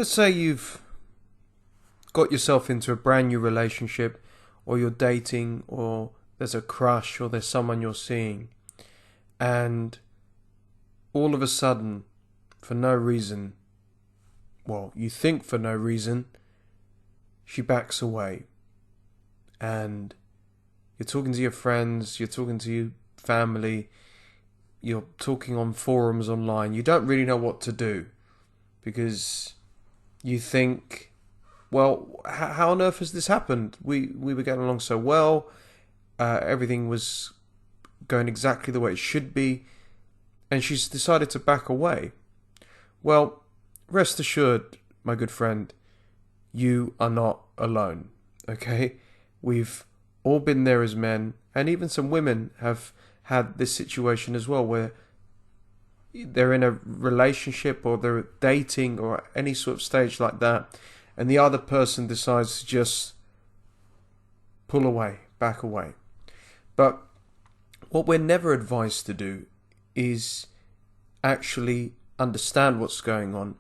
let's say you've got yourself into a brand new relationship, or you're dating, or there's a crush, or there's someone you're seeing, and all of a sudden, for no reason, well, you think for no reason, she backs away. And you're talking to your friends, you're talking to your family, you're talking on forums online. You don't really know what to do because you think, well, how on earth has this happened? We were getting along so well. Everything was going exactly the way it should be. And she's decided to back away. Well, rest assured, my good friend, you are not alone, okay? We've all been there as men, and even some women have had this situation as well, where they're in a relationship or they're dating or any sort of stage like that, and the other person decides to just pull away, back away. But what we're never advised to do is actually understand what's going on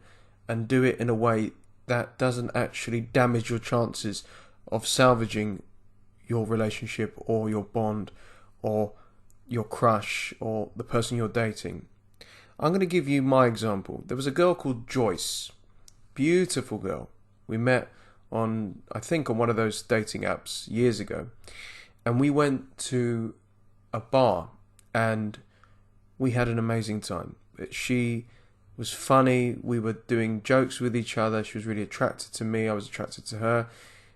and do it in a way that doesn't actually damage your chances of salvaging your relationship or your bond or your crush or the person you're dating. I'm going to give you my example. There was a girl called Joyce. Beautiful girl. We met on, I think, on one of those dating apps years ago. And we went to a bar and we had an amazing time. She was funny. We were doing jokes with each other. She was really attracted to me. I was attracted to her.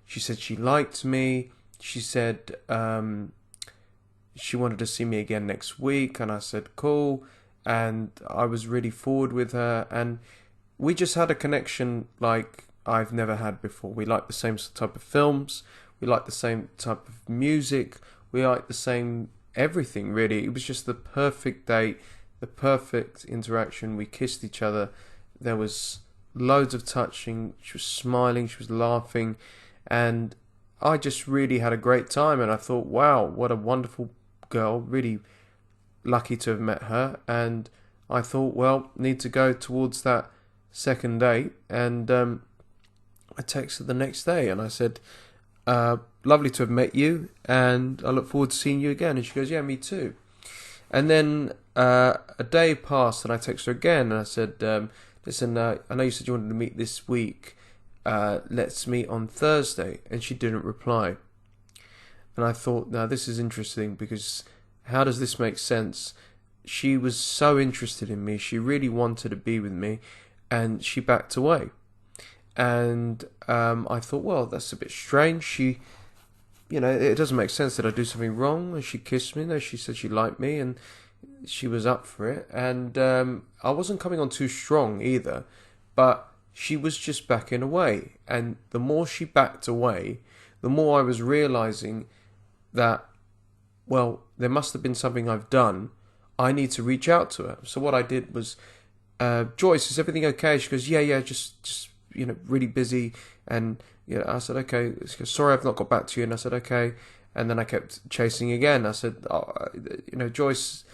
She said she liked me. She said she wanted to see me again next week. And I said, cool. And I was really forward with her. And we just had a connection like I've never had before. We liked the same type of films. We liked the same type of music. We liked the same everything, really. It was just the perfect date, the perfect interaction. We kissed each other. There was loads of touching. She was smiling. She was laughing. And I just really had a great time. And I thought, wow, what a wonderful girl. Really lucky to have met her. And I thought, well, need to go towards that second date. And I texted the next day and I said, lovely to have met you, and I look forward to seeing you again. And she goes, yeah, me too. And then a day passed and I texted her again and I said, listen, I know you said you wanted to meet this week. Let's meet on Thursday. And she didn't reply. And I thought, now this is interesting, because how does this make sense? She was so interested in me. She really wanted to be with me, and she backed away. And I thought, well, that's a bit strange. She, it doesn't make sense. Did I do something wrong? And she kissed me. No, she said she liked me and she was up for it. And I wasn't coming on too strong either, but she was just backing away. And the more she backed away, the more I was realizing that, well, there must have been something I've done. I need to reach out to her. So what I did was, Joyce, is everything okay? She goes, yeah, just really busy. And I said, okay. She goes, sorry, I've not got back to you. And I said, okay. And then I kept chasing again. I said, Joyce,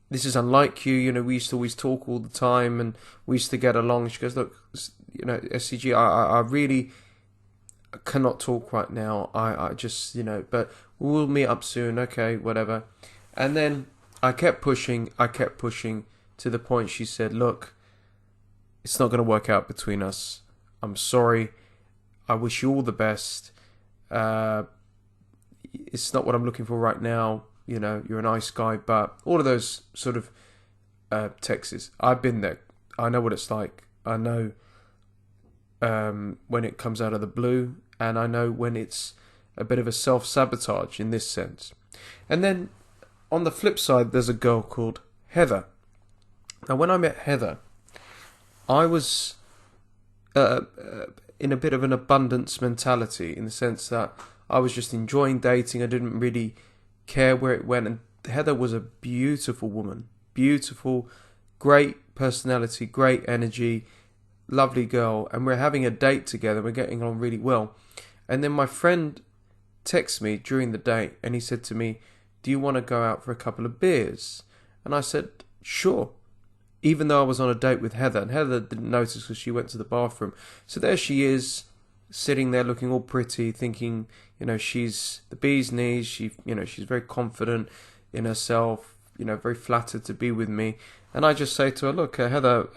this is unlike you. We used to always talk all the time and we used to get along. She goes, look, SCG, I really cannot talk right now. I just, but we'll meet up soon. Okay, whatever. And then I kept pushing to the point she said, look, it's not going to work out between us. I'm sorry. I wish you all the best. It's not what I'm looking for right now. You're a nice guy, but all of those sort of texts, I've been there. I know what it's like. I know when it comes out of the blue, and I know when it's a bit of a self-sabotage in this sense. And then on the flip side, there's a girl called Heather. Now, when I met Heather, I was in a bit of an abundance mentality, in the sense that I was just enjoying dating. I didn't really care where it went. And Heather was a beautiful woman. Beautiful, great personality, great energy, lovely girl. And we're having a date together. We're getting on really well. And then my friend texted me during the date and he said to me, do you want to go out for a couple of beers? And I said, sure. even though I was on a date with Heather, and Heather didn't notice because she went to the bathroom. So there she is, sitting there looking all pretty, thinking, she's the bee's knees. She's very confident in herself, very flattered to be with me. And I just say to her, look, Heather,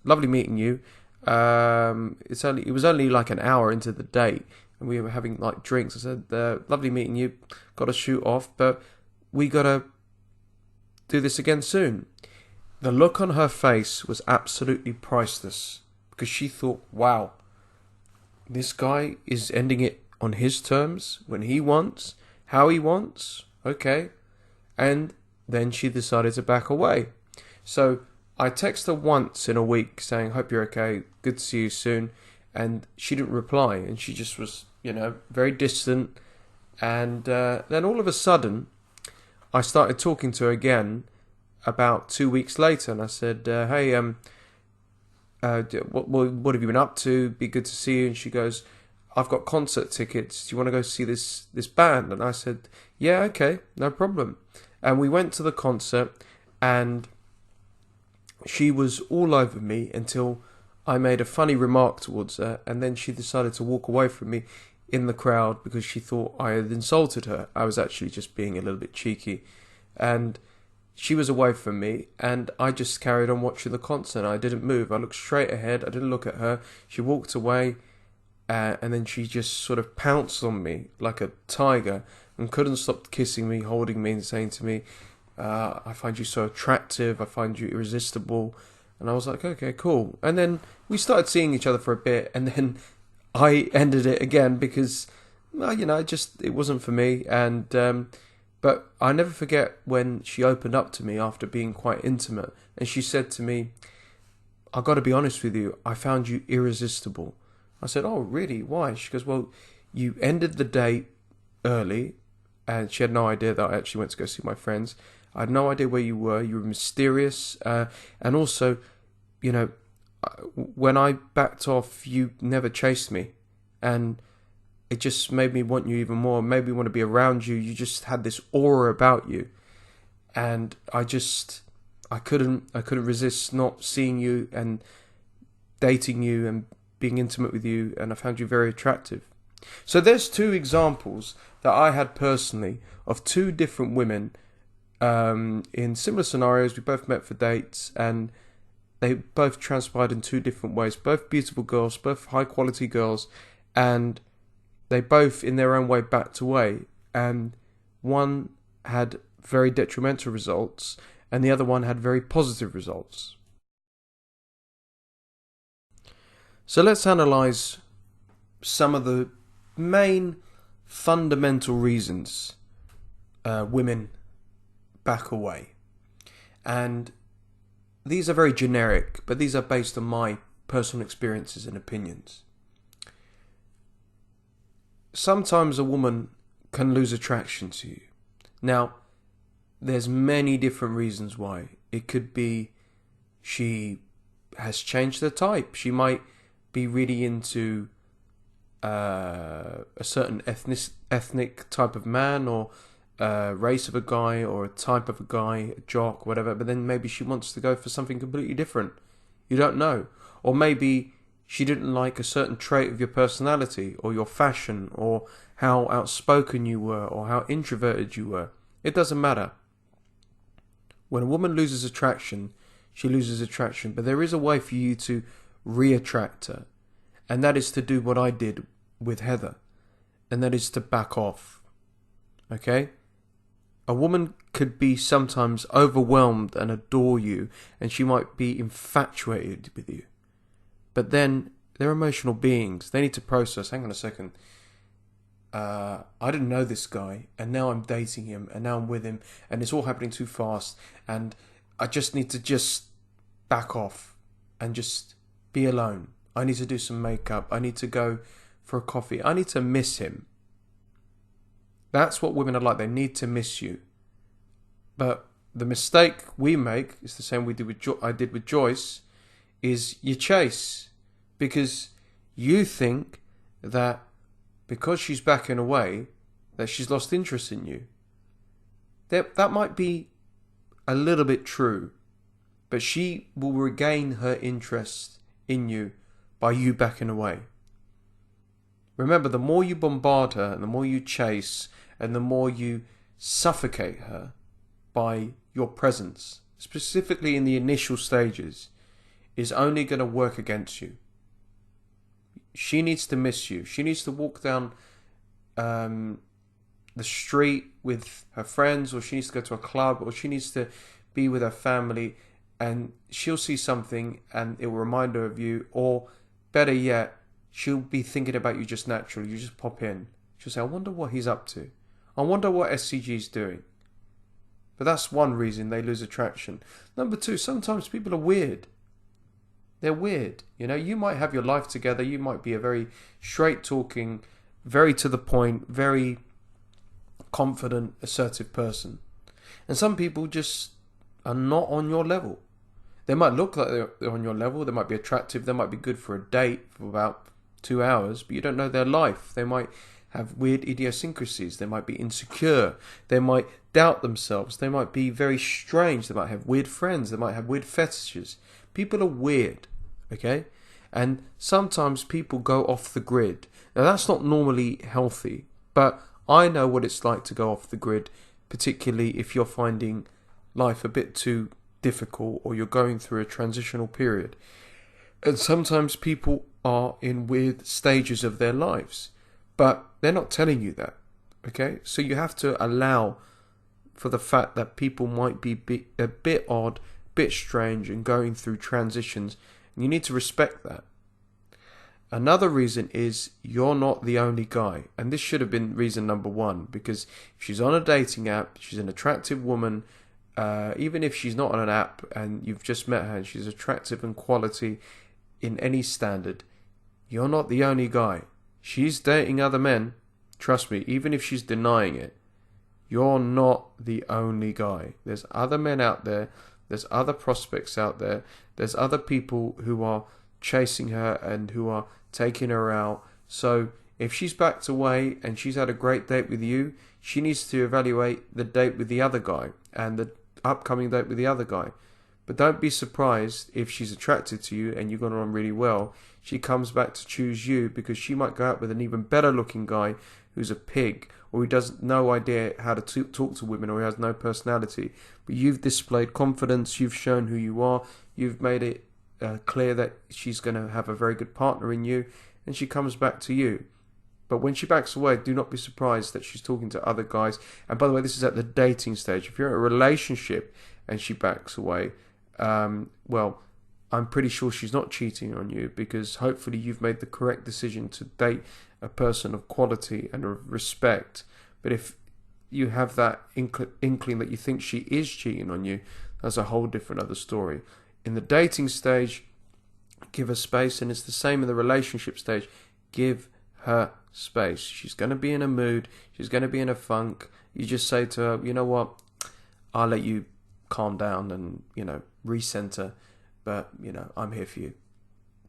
lovely meeting you. It was only like an hour into the date, and we were having like drinks. I said, lovely meeting you. Got to shoot off, but we got to do this again soon. The look on her face was absolutely priceless, because she thought, wow, this guy is ending it on his terms, when he wants, how he wants, okay. And then she decided to back away. So I text her once in a week saying, hope you're okay, good to see you soon. And she didn't reply, and she just was, very distant. And then all of a sudden, I started talking to her again about 2 weeks later, and I said, hey, what have you been up to? Be good to see you. And she goes, I've got concert tickets. Do you want to go see this band? And I said, yeah, okay, no problem. And we went to the concert, and she was all over me until I made a funny remark towards her, and then she decided to walk away from me in the crowd because she thought I had insulted her. I was actually just being a little bit cheeky. And she was away from me, and I just carried on watching the concert. I didn't move. I looked straight ahead. I didn't look at her. She walked away, and then she just sort of pounced on me like a tiger and couldn't stop kissing me, holding me, and saying to me, I find you so attractive. I find you irresistible. And I was like, okay, cool. And then we started seeing each other for a bit, and then I ended it again because, it wasn't for me. And but I never forget when she opened up to me after being quite intimate, and she said to me, I got to be honest with you, I found you irresistible. I said, oh, really? Why? She goes, well, you ended the date early, and she had no idea that I actually went to go see my friends. I had no idea where you were. You were mysterious. And also, when I backed off, you never chased me. And it just made me want you even more, made me want to be around you. You just had this aura about you. And I couldn't resist not seeing you and dating you and being intimate with you. And I found you very attractive. So there's two examples that I had personally of two different women in similar scenarios. We both met for dates, and they both transpired in two different ways. Both beautiful girls, both high quality girls, and they both in their own way backed away. And one had very detrimental results, and the other one had very positive results. So let's analyze some of the main fundamental reasons women back away. And these are very generic, but these are based on my personal experiences and opinions. Sometimes a woman can lose attraction to you. Now, there's many different reasons why. It could be she has changed her type. She might be really into a certain ethnic type of man, or race of a guy, or a type of a guy, a jock, whatever, but then maybe she wants to go for something completely different. You don't know. Or maybe she didn't like a certain trait of your personality, or your fashion, or how outspoken you were, or how introverted you were. It doesn't matter. When a woman loses attraction, she loses attraction, but there is a way for you to re-attract her, and that is to do what I did with Heather, and that is to back off. Okay? A woman could be sometimes overwhelmed and adore you, and she might be infatuated with you. But then they're emotional beings. They need to process, hang on a second, I didn't know this guy, and now I'm dating him, and now I'm with him, and it's all happening too fast, and I just need to just back off and just be alone. I need to do some makeup. I need to go for a coffee. I need to miss him. That's what women are like. They need to miss you. But the mistake we make, is the same I did with Joyce, is you chase. Because you think that because she's backing away, that she's lost interest in you. That might be a little bit true. but she will regain her interest in you by you backing away. Remember, the more you bombard her and the more you chase and the more you suffocate her by your presence, specifically in the initial stages, is only going to work against you. She needs to miss you. She needs to walk down the street with her friends, or she needs to go to a club, or she needs to be with her family, and she'll see something and it will remind her of you, or better yet, she'll be thinking about you just naturally. You just pop in. She'll say, I wonder what he's up to. I wonder what SCG's doing. But that's one reason they lose attraction. Number two, sometimes people are weird. They're weird. You know, you might have your life together. You might be a very straight talking, very to the point, very confident, assertive person. And some people just are not on your level. They might look like they're on your level. They might be attractive. They might be good for a date for about 2 hours, but you don't know their life. They might have weird idiosyncrasies. They might be insecure. They might doubt themselves. They might be very strange. They might have weird friends. They might have weird fetishes. People are weird, okay? And sometimes people go off the grid. Now, that's not normally healthy, but I know what it's like to go off the grid, particularly if you're finding life a bit too difficult or you're going through a transitional period. And sometimes people are in weird stages of their lives, but they're not telling you that, okay? So you have to allow for the fact that people might be a bit odd, a bit strange, and going through transitions. And you need to respect that. Another reason is you're not the only guy. And this should have been reason number one, because if she's on a dating app, she's an attractive woman, even if she's not on an app and you've just met her and she's attractive and quality in any standard, you're not the only guy. She's dating other men. Trust me, even if she's denying it, you're not the only guy. There's other men out there. There's other prospects out there. There's other people who are chasing her and who are taking her out. So if she's backed away and she's had a great date with you, she needs to evaluate the date with the other guy and the upcoming date with the other guy. But don't be surprised if she's attracted to you and you got on really well. She comes back to choose you because she might go out with an even better looking guy who's a pig, or who has no idea how to talk to women, or who has no personality. But you've displayed confidence, you've shown who you are, you've made it clear that she's going to have a very good partner in you, and she comes back to you. But when she backs away, do not be surprised that she's talking to other guys. And by the way, this is at the dating stage. If you're in a relationship and she backs away, well, I'm pretty sure she's not cheating on you, because hopefully you've made the correct decision to date a person of quality and of respect. But if you have that inkling that you think she is cheating on you, that's a whole different other story. In the dating stage, give her space, and it's the same in the relationship stage. Give her space. She's going to be in a mood. She's going to be in a funk. You just say to her, you know what, I'll let you calm down and, recenter, but, I'm here for you.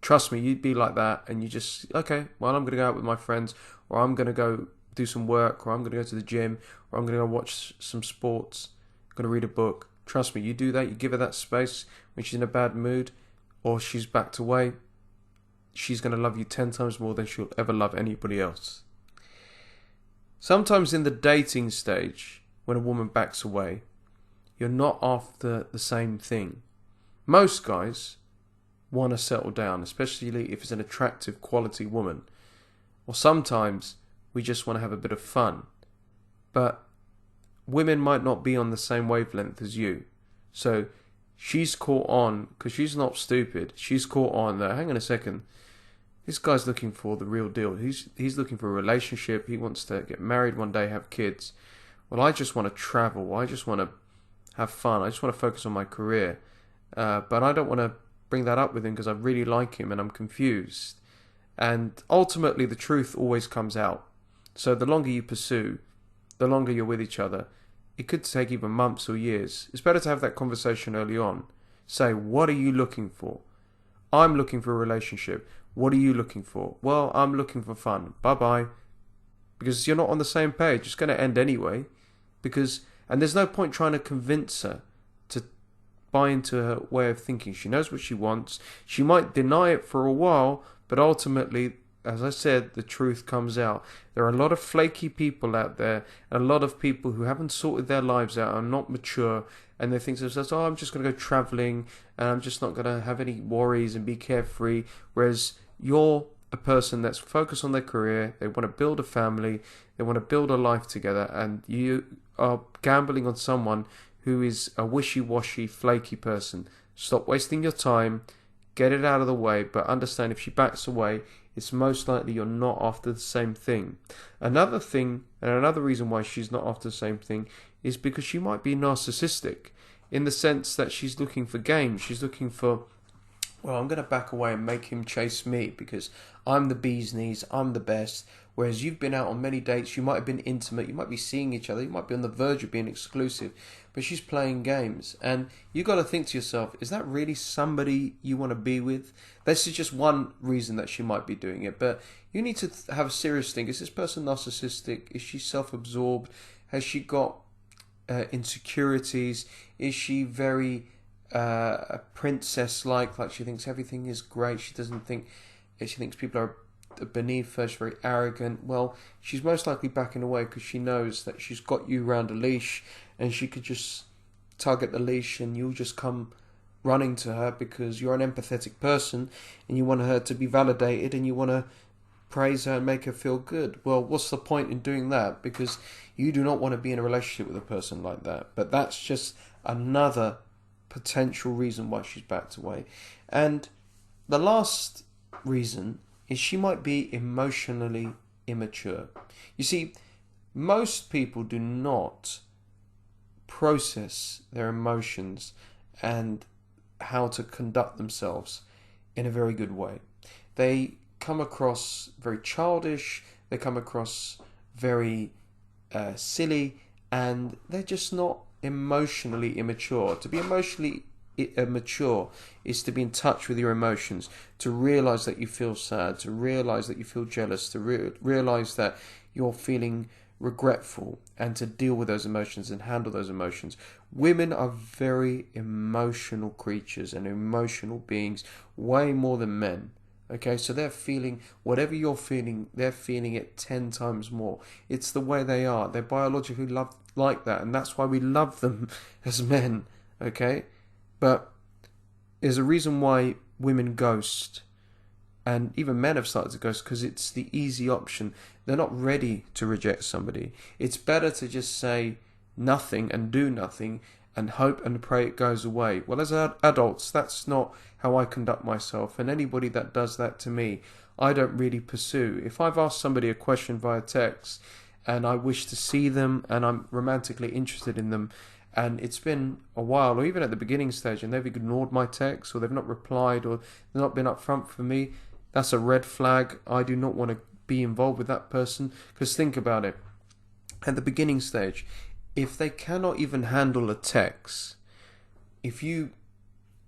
Trust me, you'd be like that, and you just, okay, well, I'm going to go out with my friends, or I'm going to go do some work, or I'm going to go to the gym, or I'm going to go watch some sports, I'm going to read a book. Trust me, you do that, you give her that space when she's in a bad mood, or she's backed away, she's going to love you 10 times more than she'll ever love anybody else. Sometimes in the dating stage, when a woman backs away, you're not after the same thing. Most guys want to settle down, especially if it's an attractive, quality woman. Or sometimes we just want to have a bit of fun. But women might not be on the same wavelength as you. So she's caught on, because she's not stupid, she's caught on that, hang on a second, this guy's looking for the real deal. He's looking for a relationship. He wants to get married one day, have kids. Well, I just want to travel. I just want to have fun. I just want to focus on my career. But I don't want to bring that up with him because I really like him and I'm confused. And ultimately, the truth always comes out. So the longer you pursue, the longer you're with each other. It could take even months or years. It's better to have that conversation early on. Say, what are you looking for? I'm looking for a relationship. What are you looking for? Well, I'm looking for fun. Bye-bye. Because you're not on the same page. It's going to end anyway. And there's no point trying to convince her to buy into her way of thinking. She knows what she wants. She might deny it for a while, but ultimately, as I said, the truth comes out. There are a lot of flaky people out there, and a lot of people who haven't sorted their lives out, are not mature, and they think to themselves, oh, I'm just going to go traveling, and I'm just not going to have any worries and be carefree. Whereas you're a person that's focused on their career, they want to build a family, they want to build a life together, and you are gambling on someone who is a wishy-washy, flaky person. Stop wasting your time, get it out of the way, but understand if she backs away, it's most likely you're not after the same thing. Another thing, and another reason why she's not after the same thing, is because she might be narcissistic, in the sense that she's looking for games. She's looking for, well, I'm going to back away and make him chase me because I'm the bee's knees, I'm the best. Whereas you've been out on many dates, you might have been intimate, you might be seeing each other, you might be on the verge of being exclusive, but she's playing games. And you got to think to yourself, is that really somebody you want to be with? This is just one reason that she might be doing it, but you need to have a serious think. Is this person narcissistic? Is she self-absorbed? Has she got insecurities? Is she very a princess-like she thinks everything is great? She thinks people are beneath her, she's very arrogant. Well, she's most likely backing away because she knows that she's got you round a leash, and she could just tug at the leash and you'll just come running to her because you're an empathetic person and you want her to be validated and you want to praise her and make her feel good. Well, what's the point in doing that? Because you do not want to be in a relationship with a person like that. But that's just another potential reason why she's backed away. And the last reason is she might be emotionally immature. You see, most people do not process their emotions and how to conduct themselves in a very good way. They come across very childish, they come across very silly, and they're just not emotionally immature. To be emotionally mature is to be in touch with your emotions, to realize that you feel sad, to realize that you feel jealous, to realize that you're feeling regretful, and to deal with those emotions and handle those emotions. Women are very emotional creatures and emotional beings, way more than men. Okay, so they're feeling whatever you're feeling, they're feeling it 10 times more. It's the way they are. They're biologically loved like that, and that's why we love them as men. Okay, but there's a reason why women ghost, and even men have started to ghost, because it's the easy option. They're not ready to reject somebody. It's better to just say nothing and do nothing and hope and pray it goes away. Well, as adults, that's not how I conduct myself, and anybody that does that to me, I don't really pursue. If I've asked somebody a question via text and I wish to see them and I'm romantically interested in them, and it's been a while, or even at the beginning stage, and they've ignored my text, or they've not replied, or they've not been upfront for me, that's a red flag. I do not want to be involved with that person. Because think about it. At the beginning stage, if they cannot even handle a text, if you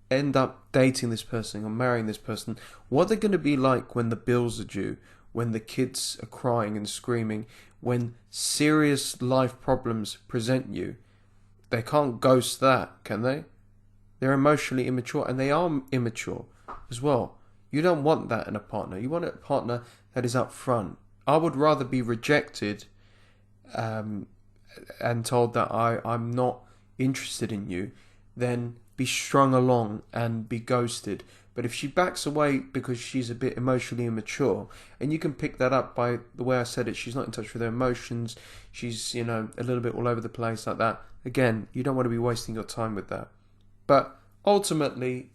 end up dating this person or marrying this person, what are they going to be like when the bills are due, when the kids are crying and screaming, when serious life problems present you? They can't ghost that, can they? They're emotionally immature, and they are immature as well. You don't want that in a partner. You want a partner that is upfront. I would rather be rejected and told that I'm not interested in you than be strung along and be ghosted. But if she backs away because she's a bit emotionally immature, and you can pick that up by the way I said it, she's not in touch with her emotions, she's, a little bit all over the place like that, again, you don't want to be wasting your time with that. But ultimately,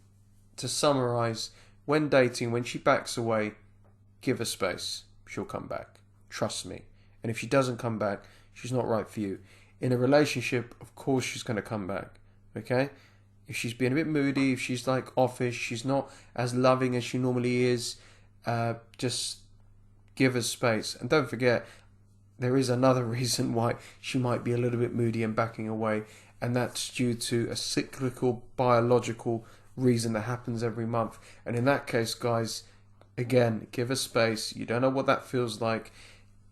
to summarize, when dating, when she backs away, give her space. She'll come back. Trust me. And if she doesn't come back, she's not right for you. In a relationship, of course she's going to come back. Okay? If she's being a bit moody, if she's offish, she's not as loving as she normally is, just give her space. And don't forget, there is another reason why she might be a little bit moody and backing away, and that's due to a cyclical biological reason that happens every month. And in that case, guys, again, give her space. You don't know what that feels like.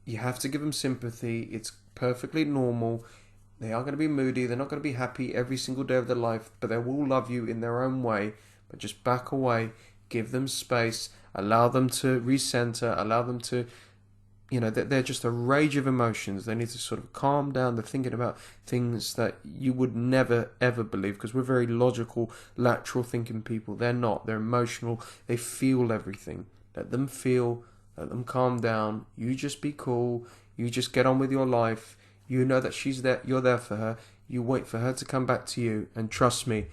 You have to give them sympathy. It's perfectly normal. They are going to be moody. They're not going to be happy every single day of their life, but they will love you in their own way. But just back away, give them space, allow them to recenter, allow them to, they're just a rage of emotions. They need to sort of calm down. They're thinking about things that you would never, ever believe, because we're very logical, lateral thinking people. They're not. They're emotional. They feel everything. Let them feel. Let them calm down. You just be cool. You just get on with your life. You know that she's there. You're there for her. You wait for her to come back to you. And trust me,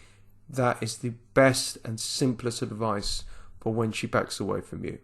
that is the best and simplest advice for when she backs away from you.